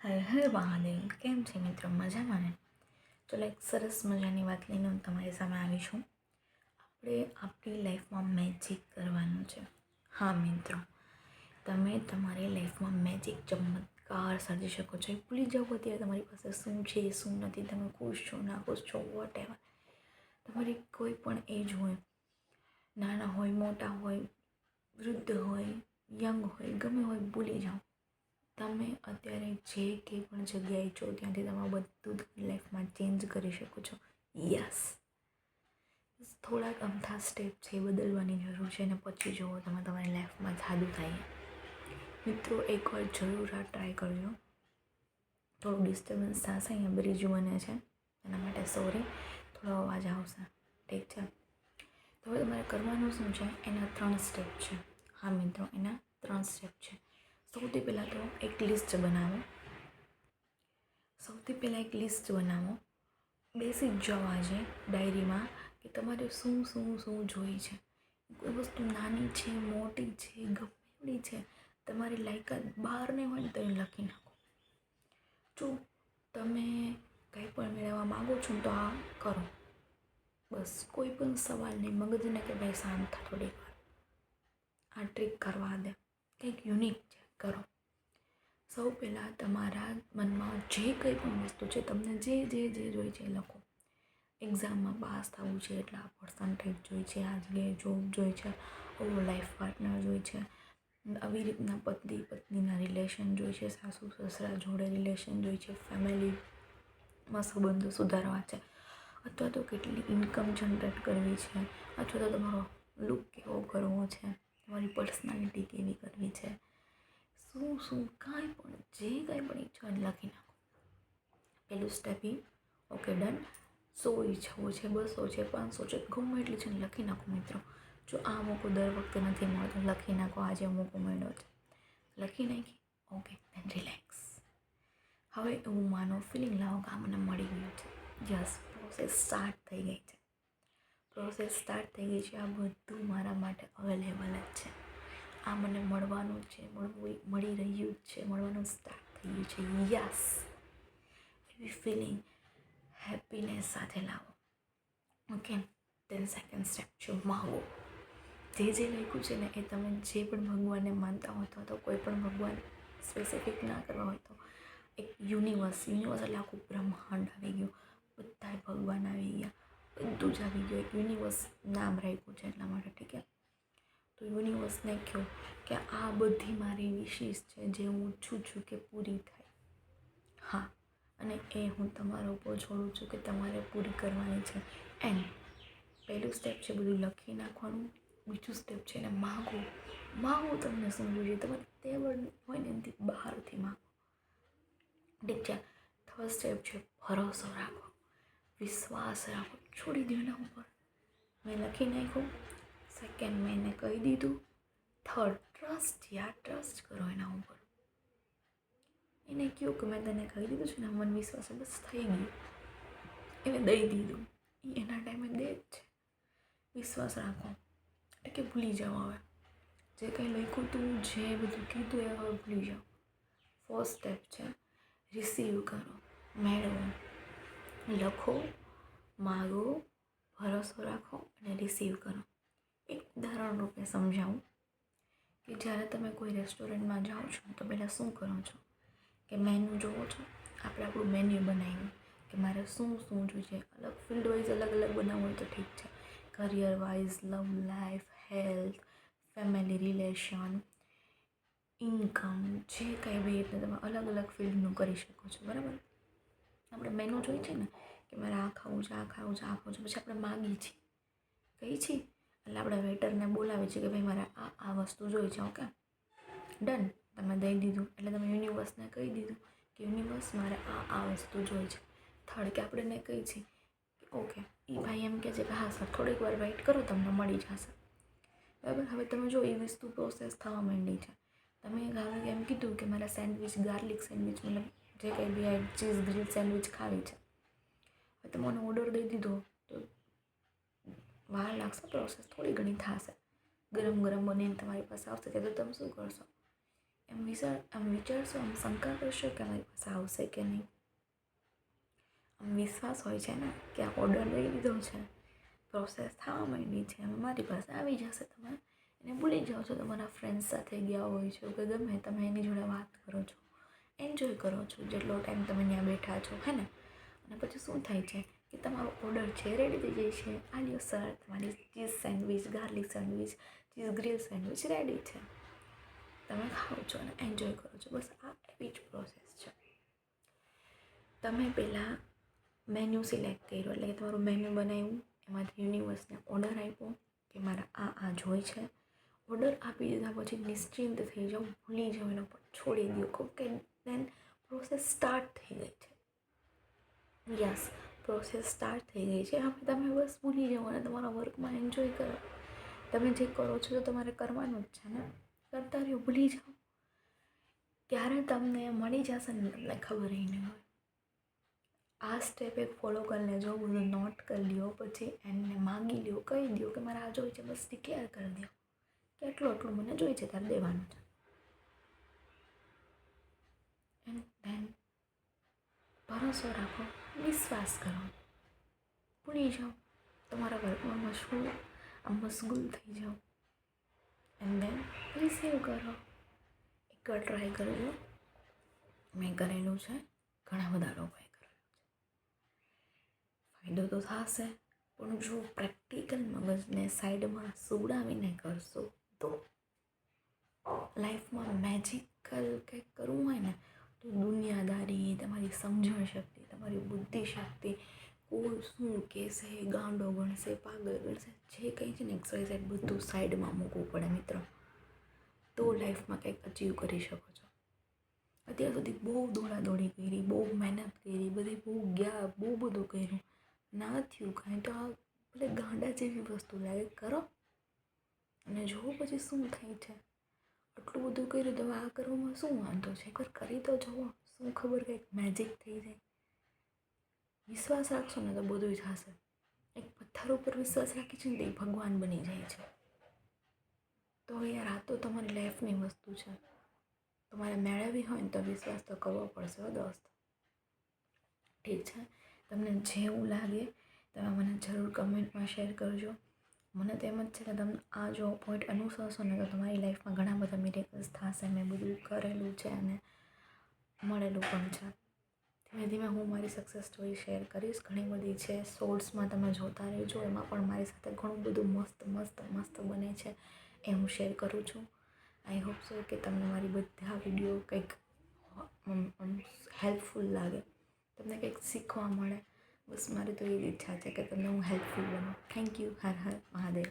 હર હર મહાદેવ. કેમ છે મિત્રો? મજામાં ને? ચલો એક સરસ મજાની વાત લઈને હું તમારી સામે આવી છું. આપણે આપણી લાઈફમાં મેજિક કરવાનું છે. હા મિત્રો, તમે તમારી લાઈફમાં મેજિક ચમત્કાર સર્જી શકો છો. ભૂલી જાઓ અત્યારે તમારી પાસે શું છે શું નથી, તમે ખુશ છો ના ખુશ છો, વોટ એવર. તમારી કોઈ પણ એજ હોય, નાના હોય, મોટા હોય, વૃદ્ધ હોય, યંગ હોય, ગમે હોય, ભૂલી જાઓ. તમે અત્યારે જે કંઈ પણ જગ્યાએ છો ત્યાંથી તમે બધું તમારી લાઈફમાં ચેન્જ કરી શકો છો. યસ, થોડાક અમથા સ્ટેપ છે એ બદલવાની જરૂર છે અને પછી જુઓ તમે તમારી લાઈફમાં જાદુ થાય. મિત્રો એકવાર જરૂર આ ટ્રાય કરજો. થોડું ડિસ્ટર્બન્સ થશે, અહીંયા બ્રિજ બને છે એના માટે સોરી, થોડો અવાજ આવશે, ઠીક છે. તો હવે તમારે કરવાનું શું છે, એના 3 સ્ટેપ છે. હા મિત્રો, એના 3 સ્ટેપ છે. સૌથી પહેલાં તો એક લિસ્ટ બનાવો. બેસી જ જાઓ આજે ડાયરીમાં કે તમારે શું શું શું જોઈ છે. કોઈ વસ્તુ નાની છે, મોટી છે, ગમે છે, તમારી લાયકાત બહાર નહીં હોય ને તો એ લખી નાખો. જો તમે કંઈ પણ મેળવવા માગો છો તો આ કરો. બસ કોઈ પણ સવાલ નહીં, મગજને કે ભાઈ શાંત થા થોડીક વાર, આ ટ્રીક કરવા દે, કંઈક યુનિક છે કરો. સૌ પહેલાં તમારા મનમાં જે કંઈ પણ વસ્તુ છે, તમને જે જે જે જોઈએ છે એ લખો. એક્ઝામમાં પાસ થવું છે એટલા પર્સન્ટેજ જોઈએ છે, આ જગ્યાએ જોબ જોઈએ છે, ઓવો લાઈફ પાર્ટનર જોઈએ છે, આવી રીતના પતિ પત્નીના રિલેશન જોઈએ છે, સાસુ સસરા જોડે રિલેશન જોઈએ છે, ફેમિલીમાં સંબંધો સુધારવા છે, અથવા તો કેટલી ઇન્કમ જનરેટ કરવી છે, અથવા તો તમારો લુક કેવો કરવો છે, તમારી પર્સનાલિટી કેવી કરવી છે, શું કાંઈ પણ જે કાંઈ પણ ઈચ્છા લખી નાખો. પહેલું સ્ટેપ ઓકે ડન. 100 ઈચ્છાઓ છે, 200 છે, 500 છે, ગમે એટલી છે ને લખી નાખો મિત્રો. જો આ મોકો દર વખતે નથી મળતો, લખી નાખો. આજે મોકો મળ્યો છે, લખી નાખી. Okay then relax. હવે એવું માનો, ફિલિંગ લાવો કે આ મને મળી ગયું છે. યસ, પ્રોસેસ સ્ટાર્ટ થઈ ગઈ છે. આ બધું મારા માટે અવેલેબલ જ છે. આ મને મળવાનું છે, મળી રહ્યું જ છે, મળવાનું સ્ટાર્ટ થઈ ગયું છે. યસ, એવી ફિલિંગ હેપીનેસ સાથે લાવો. ઓકે, દેન સેકન્ડ સ્ટેપ છે માગો. જે લખ્યું છે ને એ તમે જે પણ ભગવાનને માનતા હો તો કોઈ પણ ભગવાન સ્પેસિફિક ના કરવા હોય તો એક યુનિવર્સ એટલે આખું બ્રહ્માંડ આવી ગયું, બધા ભગવાન આવી ગયા, બધું જ આવી ગયું. એક યુનિવર્સ નામ રાખ્યું છે એટલા માટે, ઠીક છે. તો યુનિવર્સને કહો કે આ બધી મારી વિશીસ છે જે હું ઈચ્છું છું કે પૂરી થાય. હા, અને એ હું તમારા ઉપર છોડું છું કે તમારે પૂરી કરવાની છે. એન્ડ પહેલું સ્ટેપ છે બધું લખી નાખવાનું. બીજું સ્ટેપ છે એને માગો તમને શું જોઈએ, તમારે તેવડ હોય ને એનાથી બહારથી માગો, ઠીક છે. થર્ડ સ્ટેપ છે ભરોસો રાખો, વિશ્વાસ રાખો, છોડી દો એના ઉપર. મેં લખી નાખ્યું. સેકન્ડ, મેં એને કહી દીધું. થર્ડ, ટ્રસ્ટ કરો એના ઉપર. એને કહ્યું કે મેં તને કહી દીધું છે ને, મન વિશ્વાસ બસ થઈ ગયું, એને દઈ દીધું. એ એના ટાઈમે દે જ છે. વિશ્વાસ રાખો, એટલે કે ભૂલી જાઓ. હવે જે કંઈ લખ્યું હતું, જે બધું કીધું એ હવે ભૂલી જાઓ. ફર્સ્ટ સ્ટેપ છે રિસીવ કરો, મેળવો. લખો, માગો, ભરોસો રાખો અને રિસીવ કરો. એક ઉદાહરણ રૂપે સમજાવું કે જ્યારે તમે કોઈ રેસ્ટોરન્ટમાં જાઓ છો તો પહેલાં શું કરો છો કે મેન્યુ જોવો છો. આપણે આપણું મેન્યુ બનાવ્યું કે મારે શું જોઈએ. અલગ ફિલ્ડ વાઇઝ અલગ બનાવવું હોય તો ઠીક છે. Career wise, love life, health, family relation, income, જે કાંઈ બી એટલે તમે અલગ ફિલ્ડનું કરી શકો છો, બરાબર. આપણે મેનુ જોઈએ છે ને કે મારે આ ખાવું છે, પછી આપણે માગીએ છીએ, કહીએ છીએ, એટલે આપણે વેટરને બોલાવીએ છીએ કે ભાઈ મારે આ વસ્તુ જોઈએ છે. ઓકે ડન, તમે દઈ દીધું. એટલે તમે યુનિવર્સને કહી દીધું કે યુનિવર્સ મારે આ વસ્તુ જોઈએ છે. થર્ડ, કે આપણે એને કહી છીએ કે ઓકે, એ ભાઈ એમ કહે છે કે હા સર થોડીક વાર વેઇટ કરો, તમને મળી જશે, બરાબર. હવે તમે જો એ વસ્તુ પ્રોસેસ થવા માંડી છે. તમે એમ કીધું કે મારે સેન્ડવિચ, ગાર્લિક સેન્ડવિચ, મતલબ જે કંઈ બી આ ચીઝ ગ્રીલ સેન્ડવિચ ખાવી છે. હવે તમે મને ઓર્ડર દઈ દીધો તો વાર લાગશે, પ્રોસેસ થોડી ઘણી થશે. ગરમ બનીને તમારી પાસે આવશે ત્યારે તમે શું કરશો, આમ વિચારશો, આમ શંકા કરશો કે મારી પાસે આવશે કે નહીં. આમ વિશ્વાસ હોય છે ને કે આ ઓર્ડર લઈ લીધો છે, પ્રોસેસ થવા માંડી છે, મારી પાસે આવી જશે. તમે એને ભૂલી જાઓ છો, તમારા ફ્રેન્ડ્સ સાથે ગયા હોય છો કે ગમે, તમે એની જોડે વાત કરો છો, એન્જોય કરો છો જેટલો ટાઈમ તમે ત્યાં બેઠા છો, હે ને. અને પછી શું થાય છે કે તમારો ઓર્ડર છે રેડી થઈ જાય છે. આ લ્યો સર, તમારી cheese sandwich, garlic sandwich, cheese grill sandwich ready છે. તમે ખાઓ છો અને એન્જોય કરો છો. બસ આ એવી જ પ્રોસેસ છે. તમે પહેલાં મેન્યુ સિલેક્ટ કર્યો, એટલે કે તમારું મેન્યુ બનાવ્યું, એમાંથી યુનિવર્સને ઓર્ડર આપ્યો કે મારા આ જોઈ છે. ઓર્ડર આપી દીધા પછી નિશ્ચિંત થઈ જાઓ, ભૂલી જાઓ, એનો પર છોડી દો. ઓકે, દેન પ્રોસેસ સ્ટાર્ટ થઈ ગઈ છે. યસ, પ્રોસેસ સ્ટાર્ટ થઈ ગઈ છે. હવે તમે બસ ભૂલી જાઓ અને તમારા વર્કમાં એન્જોય કરો. તમે જે કરો છો તો તમારે કરવાનું જ છે ને, કરતા રહ્યો, ભૂલી જાઓ. ત્યારે તમને મળી જશે ને, તમને ખબર નહીં હોય. આ સ્ટેપ એક ફોલો કરી લેજો, બધું નોટ કરી લ્યો, પછી એને માગી લ્યો, કહી દો કે મારે આ જોઈએ છે, બસ ડિક્લેર કરી દો કે એટલું મને જોઈએ છે, ત્યારે દેવાનું છે. એન્ડ ધેન ભરોસો રાખો, વિશ્વાસ કરો, ભૂલી જાઓ, તમારા વર્કમાં મશગુલ થઈ જાઓ. એન્ડ ધેન રિસીવ કરો. એકવાર ટ્રાય કરજો. મેં કરેલું છે, ઘણા બધા લોકોએ કરેલું છે. ફાયદો તો થશે, પણ જો પ્રેક્ટિકલ મગજને સાઈડમાં સુવડાવીને કરશો તો લાઈફમાં મેજિકલ કંઈક કરવું હોય ને, તો દુનિયાદારી, તમારી સમજણ શક્તિ, તમારી બુદ્ધિ શક્તિ, કોઈ શું કહેશે, ગાંડો ગણશે, પાગલ ગણશે, જે કંઈ છે ને XYZ બધું સાઈડમાં મૂકવું પડે મિત્રો, તો લાઈફમાં કંઈક અચીવ કરી શકો છો. અત્યાર સુધી બહુ દોડાદોડી કરી, બહુ મહેનત કરી, બધી બહુ ગયા, બહુ બધું કર્યું, ના થયું કાંઈ, તો આ ભલે ગાંડા જેવી વસ્તુ લાગે, કરો અને જુઓ પછી શું થાય છે. આટલું બધું કર્યું તો આ કરવામાં શું વાંધો છે? એકવાર કરી તો જુઓ, શું ખબર કંઈક મેજિક થઈ જાય. વિશ્વાસ રાખશો ને તો બધું જ થશે. એક પથ્થર ઉપર વિશ્વાસ રાખી છે ને તો એ ભગવાન બની જાય છે. તો યાર, આ તો તમારી લાઈફની વસ્તુ છે. તમારે મેળવવી હોય ને તો વિશ્વાસ તો કરવો પડશે હો દોસ્ત. ઠીક છે, તમને જેવું લાગે તમે મને જરૂર કમેન્ટમાં શેર કરજો. મને તો એમ જ છે કે તમે આ જો પોઈન્ટ અનુસરશો ને તો તમારી લાઈફમાં ઘણા બધા મિરેકલ્સ થશે. મેં બધું કરેલું છે અને મળેલું પણ છે. ધીમે ધીમે હું મારી સક્સેસ સ્ટોરી શેર કરીશ. ઘણી બધી છે, શોર્ટ્સમાં તમે જોતા રહેજો. એમાં પણ મારી સાથે ઘણું બધું મસ્ત બને છે, એ હું શેર કરું છું. આઈ હોપ સો કે તમને મારી બધા વિડીયો કંઈક હેલ્પફુલ લાગે, તમને કંઈક શીખવા મળે. બસ મારી તો એ જ ઈચ્છા છે કે તમને હું હેલ્પફુલ બનું. Thank you. હર હર મહાદેવ.